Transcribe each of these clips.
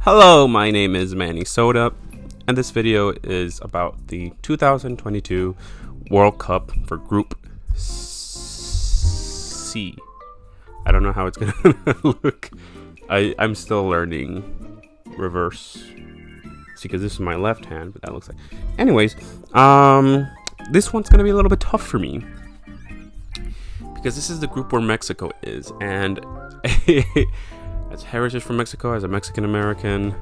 Hello, my name is Manny Soda, and this video is about the 2022 World Cup for Group C. I don't know how it's gonna look. I'm still learning reverse. See, because this is my left hand, but that looks like. Anyways, this one's gonna be a little bit tough for me because this is the group where Mexico is, and as heritage from Mexico, as a Mexican American,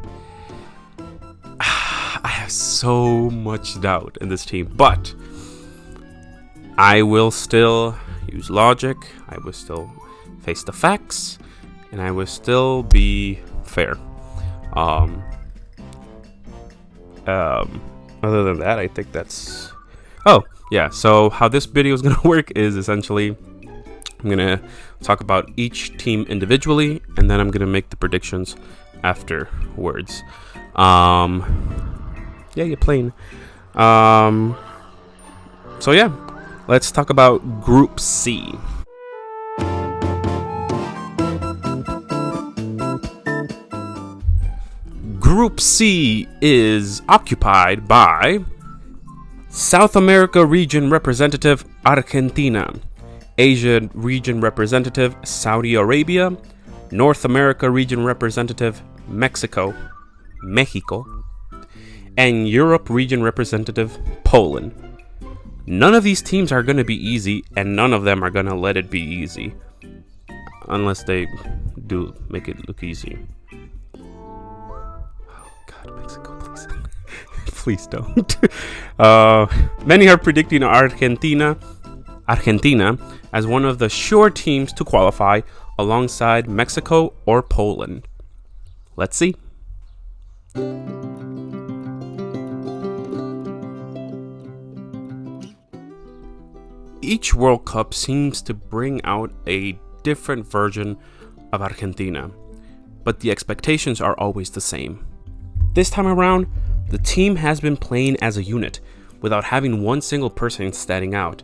I have so much doubt in this team, but I will still use logic. I will still face the facts, and I will still be fair. Other than that, I think that's. Oh yeah. So how this video is gonna work is essentially, I'm gonna talk about each team individually, and then I'm gonna make the predictions afterwards. Yeah, you're playing. So yeah, let's talk about Group C. Group C is occupied by South America region representative Argentina, Asia region representative Saudi Arabia, North America region representative Mexico, and Europe region representative Poland. None of these teams are going to be easy, and none of them are going to let it be easy, unless they do make it look easy. Oh God, Mexico, please. Please don't. Many are predicting Argentina as one of the sure teams to qualify alongside Mexico or Poland. Let's see. Each World Cup seems to bring out a different version of Argentina, but the expectations are always the same. This time around, the team has been playing as a unit without having one single person standing out.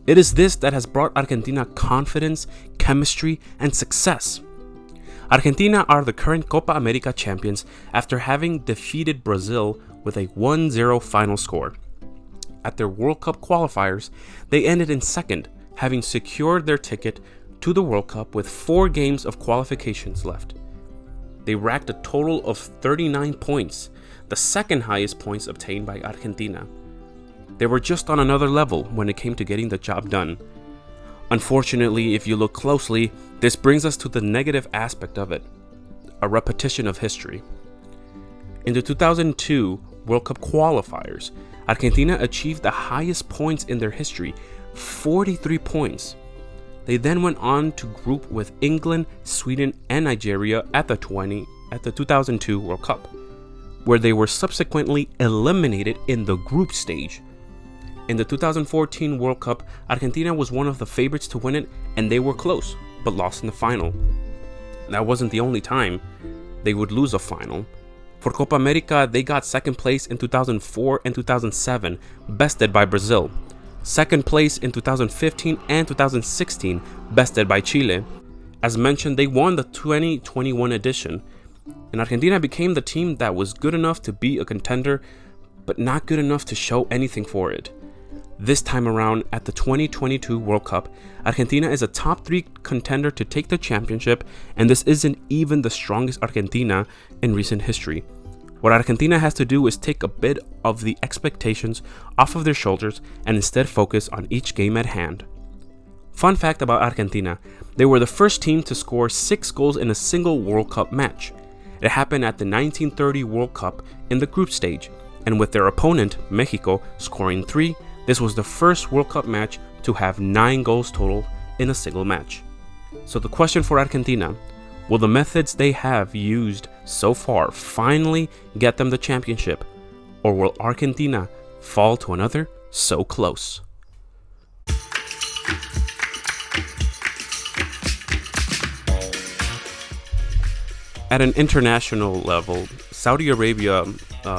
It is this that has brought Argentina confidence, chemistry, and success. Argentina are the current Copa America champions after having defeated Brazil with a 1-0 final score. At their World Cup qualifiers, they ended in second, having secured their ticket to the World Cup with 4 games of qualifications left. They racked a total of 39 points, the second highest points obtained by Argentina. They were just on another level when it came to getting the job done. Unfortunately, if you look closely, this brings us to the negative aspect of it, a repetition of history. In the 2002 World Cup qualifiers, Argentina achieved the highest points in their history, 43 points. They then went on to group with England, Sweden, and Nigeria at the 2002 World Cup, where they were subsequently eliminated in the group stage. In the 2014 World Cup, Argentina was one of the favorites to win it, and they were close, but lost in the final. That wasn't the only time they would lose a final. For Copa America, they got second place in 2004 and 2007, bested by Brazil. Second place in 2015 and 2016, bested by Chile. As mentioned, they won the 2021 edition, and Argentina became the team that was good enough to be a contender, but not good enough to show anything for it. This time around, at the 2022 World Cup, Argentina is a top 3 contender to take the championship, and this isn't even the strongest Argentina in recent history. What Argentina has to do is take a bit of the expectations off of their shoulders and instead focus on each game at hand. Fun fact about Argentina, they were the first team to score 6 goals in a single World Cup match. It happened at the 1930 World Cup in the group stage, and with their opponent, Mexico, scoring 3, this was the first World Cup match to have 9 goals total in a single match. So the question for Argentina, will the methods they have used so far finally get them the championship, or will Argentina fall to another so close? At an international level, Saudi Arabia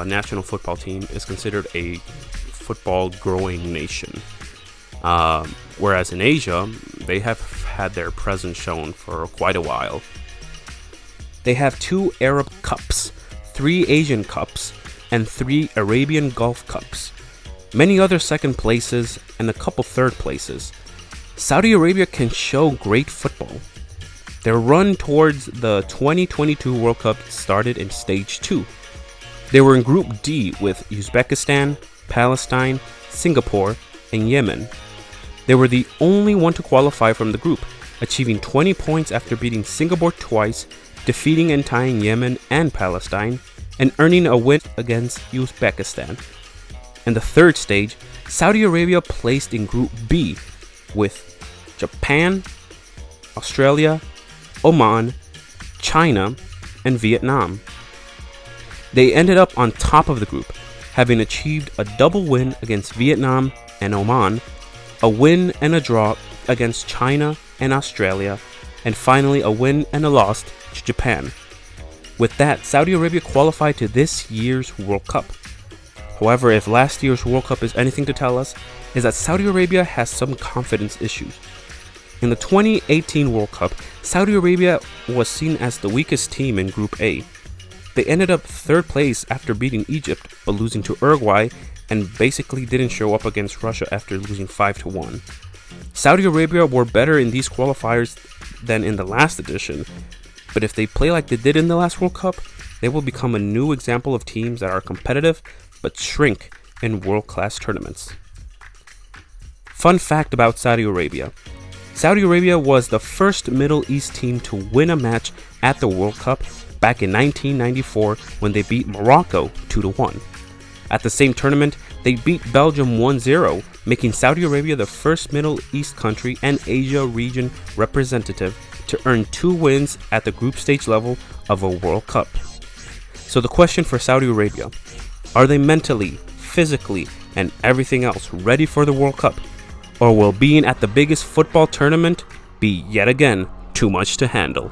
national football team is considered a football growing nation. Whereas in Asia, they have had their presence shown for quite a while. They have 2 Arab Cups, 3 Asian Cups and 3 Arabian Gulf Cups, many other second places, and a couple third places. Saudi Arabia can show great football. Their run towards the 2022 World Cup started in Stage 2. They were in Group D with Uzbekistan, Palestine, Singapore, and Yemen. They were the only one to qualify from the group, achieving 20 points after beating Singapore twice, defeating and tying Yemen and Palestine, and earning a win against Uzbekistan. In the third stage, Saudi Arabia placed in Group B with Japan, Australia, Oman, China, and Vietnam. They ended up on top of the group, having achieved a double win against Vietnam and Oman, a win and a draw against China and Australia, and finally a win and a loss to Japan. With that, Saudi Arabia qualified to this year's World Cup. However, if last year's World Cup is anything to tell us, is that Saudi Arabia has some confidence issues. In the 2018 World Cup, Saudi Arabia was seen as the weakest team in Group A. They ended up third place after beating Egypt but losing to Uruguay, and basically didn't show up against Russia after losing 5-1. Saudi Arabia were better in these qualifiers than in the last edition, but if they play like they did in the last World Cup, they will become a new example of teams that are competitive but shrink in world-class tournaments. Fun fact about Saudi Arabia. Saudi Arabia was the first Middle East team to win a match at the World Cup back in 1994 when they beat Morocco 2-1. At the same tournament, they beat Belgium 1-0, making Saudi Arabia the first Middle East country and Asia region representative to earn 2 wins at the group stage level of a World Cup. So the question for Saudi Arabia, are they mentally, physically, and everything else ready for the World Cup? Or will being at the biggest football tournament be yet again too much to handle?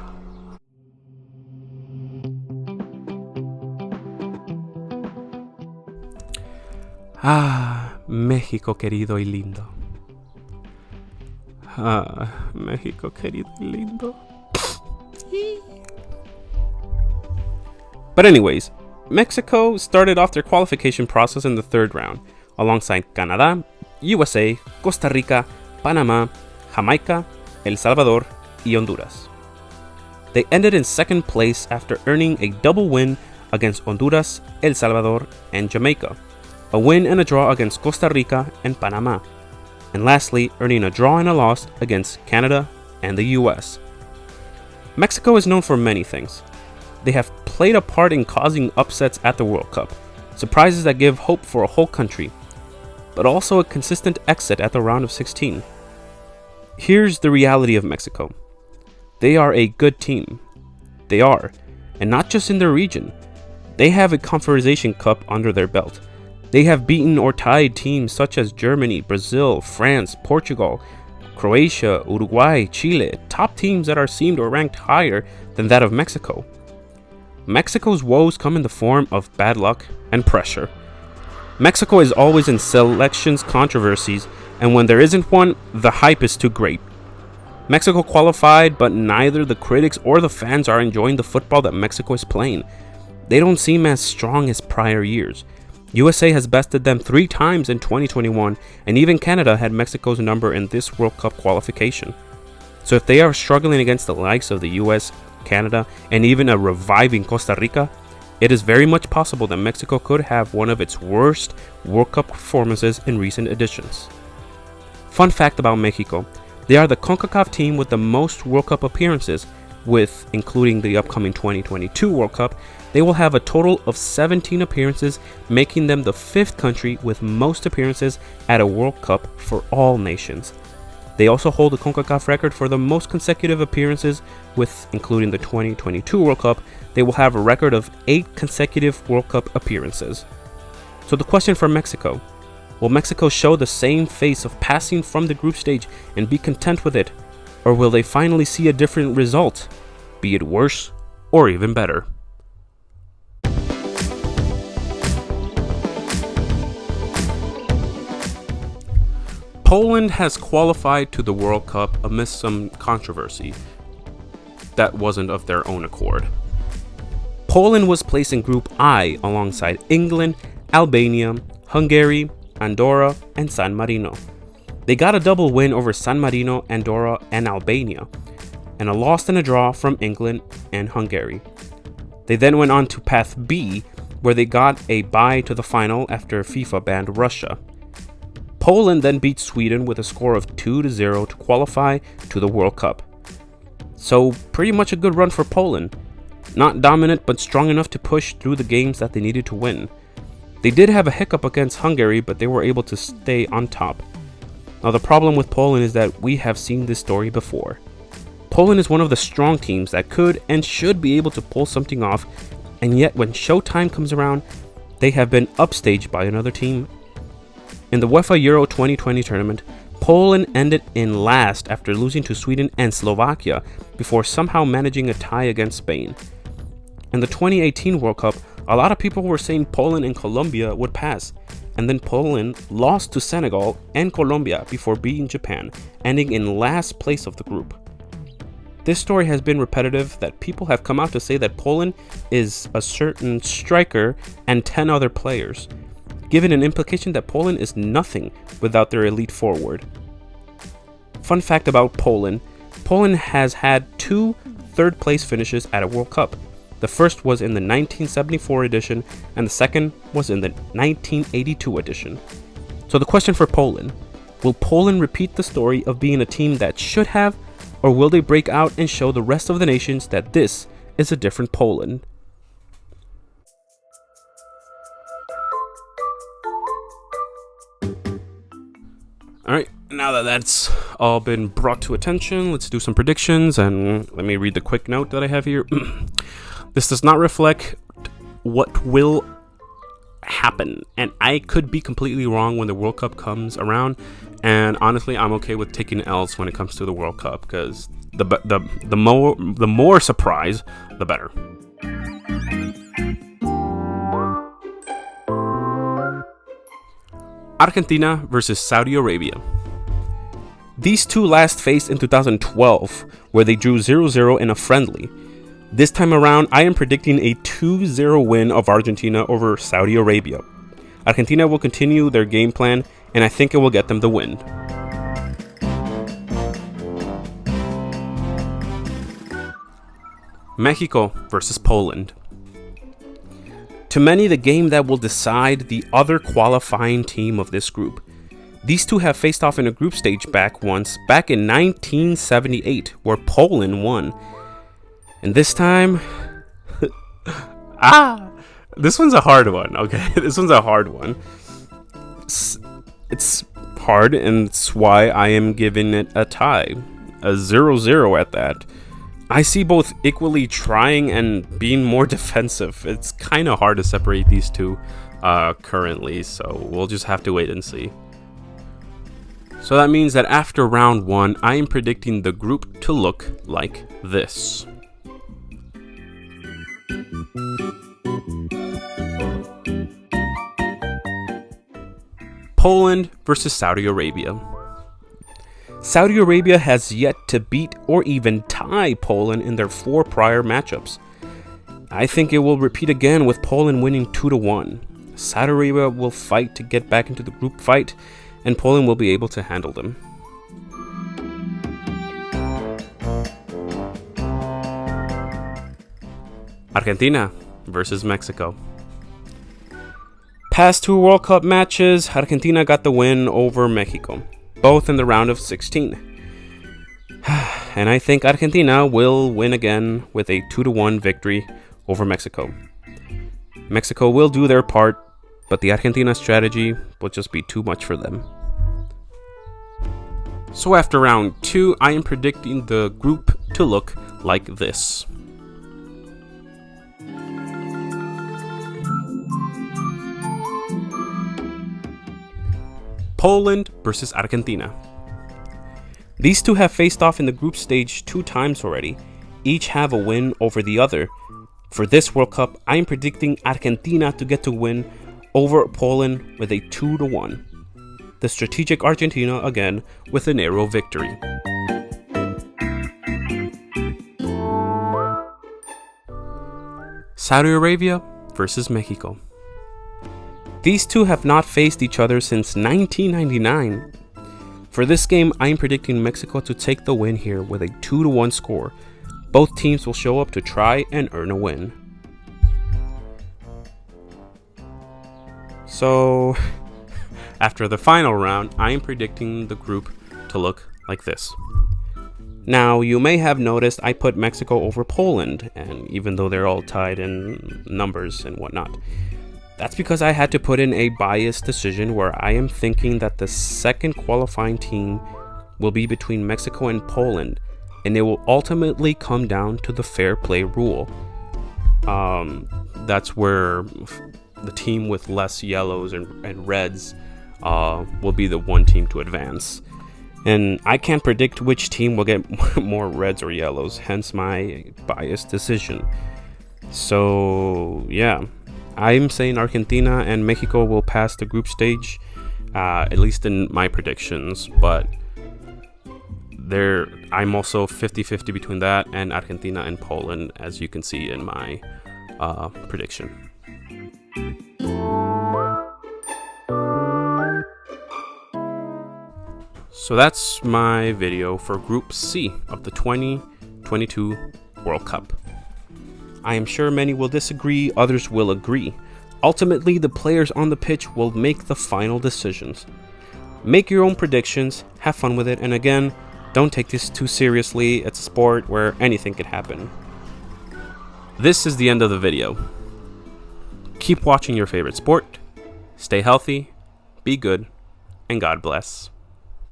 Ah, México querido y lindo. Ah, México querido y lindo. But anyways, Mexico started off their qualification process in the third round, alongside Canada, USA, Costa Rica, Panama, Jamaica, El Salvador, y Honduras. They ended in second place after earning a double win against Honduras, El Salvador, and Jamaica, a win and a draw against Costa Rica and Panama, and lastly, earning a draw and a loss against Canada and the US. Mexico is known for many things. They have played a part in causing upsets at the World Cup, surprises that give hope for a whole country, but also a consistent exit at the round of 16. Here's the reality of Mexico. They are a good team. They are, and not just in their region. They have a Confederation Cup under their belt. They have beaten or tied teams such as Germany, Brazil, France, Portugal, Croatia, Uruguay, Chile, top teams that are seemed or ranked higher than that of Mexico. Mexico's woes come in the form of bad luck and pressure. Mexico is always in selections controversies, and when there isn't one, the hype is too great. Mexico qualified, but neither the critics or the fans are enjoying the football that Mexico is playing. They don't seem as strong as prior years. USA has bested them 3 times in 2021, and even Canada had Mexico's number in this World Cup qualification. So if they are struggling against the likes of the US, Canada, and even a reviving Costa Rica, it is very much possible that Mexico could have one of its worst World Cup performances in recent editions. Fun fact about Mexico, they are the CONCACAF team with the most World Cup appearances, with, including the upcoming 2022 World Cup, they will have a total of 17 appearances, making them the 5th country with most appearances at a World Cup for all nations. They also hold the CONCACAF record for the most consecutive appearances, with, including the 2022 World Cup, they will have a record of 8 consecutive World Cup appearances. So the question for Mexico, will Mexico show the same face of passing from the group stage and be content with it, or will they finally see a different result, be it worse or even better? Poland has qualified to the World Cup amidst some controversy that wasn't of their own accord. Poland was placed in Group I alongside England, Albania, Hungary, Andorra, and San Marino. They got a double win over San Marino, Andorra, and Albania, and a loss and a draw from England and Hungary. They then went on to Path B, where they got a bye to the final after FIFA banned Russia. Poland then beat Sweden with a score of 2-0 to qualify to the World Cup. So pretty much a good run for Poland. Not dominant, but strong enough to push through the games that they needed to win. They did have a hiccup against Hungary, but they were able to stay on top. Now the problem with Poland is that we have seen this story before. Poland is one of the strong teams that could and should be able to pull something off, and yet when showtime comes around, they have been upstaged by another team. In the UEFA Euro 2020 tournament, Poland ended in last after losing to Sweden and Slovakia before somehow managing a tie against Spain. In the 2018 World Cup, a lot of people were saying Poland and Colombia would pass, and then Poland lost to Senegal and Colombia before beating Japan, ending in last place of the group. This story has been repetitive that people have come out to say that Poland is a certain striker and 10 other players, giving an implication that Poland is nothing without their elite forward. Fun fact about Poland: Poland has had 2 third-place finishes at a World Cup. The first was in the 1974 edition, and the second was in the 1982 edition. So the question for Poland: will Poland repeat the story of being a team that should have, or will they break out and show the rest of the nations that this is a different Poland? Alright, now that that's all been brought to attention, let's do some predictions, and let me read the quick note that I have here. This does not reflect what will happen, and I could be completely wrong when the World Cup comes around, and honestly, I'm okay with taking L's when it comes to the World Cup, because the more surprise, the better. Argentina versus Saudi Arabia. These two last faced in 2012, where they drew 0-0 in a friendly. This time around, I am predicting a 2-0 win of Argentina over Saudi Arabia. Argentina will continue their game plan, and I think it will get them the win. Mexico versus Poland. To many, the game that will decide the other qualifying team of this group. These two have faced off in a group stage back in 1978, where Poland won. And this time, this one's a hard one, okay? This one's a hard one. It's hard, and it's why I am giving it a tie. A 0-0 at that. I see both equally trying and being more defensive. It's kind of hard to separate these two currently, so we'll just have to wait and see. So that means that after round 1, I am predicting the group to look like this. Poland versus Saudi Arabia. Saudi Arabia has yet to beat or even tie Poland in their 4 prior matchups. I think it will repeat again with Poland winning 2-1. Saudi Arabia will fight to get back into the group fight, and Poland will be able to handle them. Argentina versus Mexico. Past 2 World Cup matches, Argentina got the win over Mexico, both in the round of 16. And I think Argentina will win again with a 2-1 victory over Mexico. Mexico will do their part, but the Argentina strategy will just be too much for them. So after round 2, I am predicting the group to look like this. Poland versus Argentina. These two have faced off in the group stage 2 times already. Each have a win over the other. For this World Cup, I am predicting Argentina to get to win over Poland with a 2-1. The strategic Argentina again with a narrow victory. Saudi Arabia versus Mexico. These two have not faced each other since 1999. For this game, I am predicting Mexico to take the win here with a 2-1 score. Both teams will show up to try and earn a win. So, after the final round, I am predicting the group to look like this. Now, you may have noticed I put Mexico over Poland, and even though they're all tied in numbers and whatnot. That's because I had to put in a biased decision where I am thinking that the second qualifying team will be between Mexico and Poland, and it will ultimately come down to the fair play rule. That's where the team with less yellows and reds will be the one team to advance. And I can't predict which team will get more reds or yellows, hence my biased decision. So, yeah. I'm saying Argentina and Mexico will pass the group stage, at least in my predictions, but I'm also 50-50 between that and Argentina and Poland, as you can see in my prediction. So that's my video for Group C of the 2022 World Cup. I am sure many will disagree, others will agree. Ultimately, the players on the pitch will make the final decisions. Make your own predictions, have fun with it, and again, don't take this too seriously. It's a sport where anything can happen. This is the end of the video. Keep watching your favorite sport, stay healthy, be good, and God bless.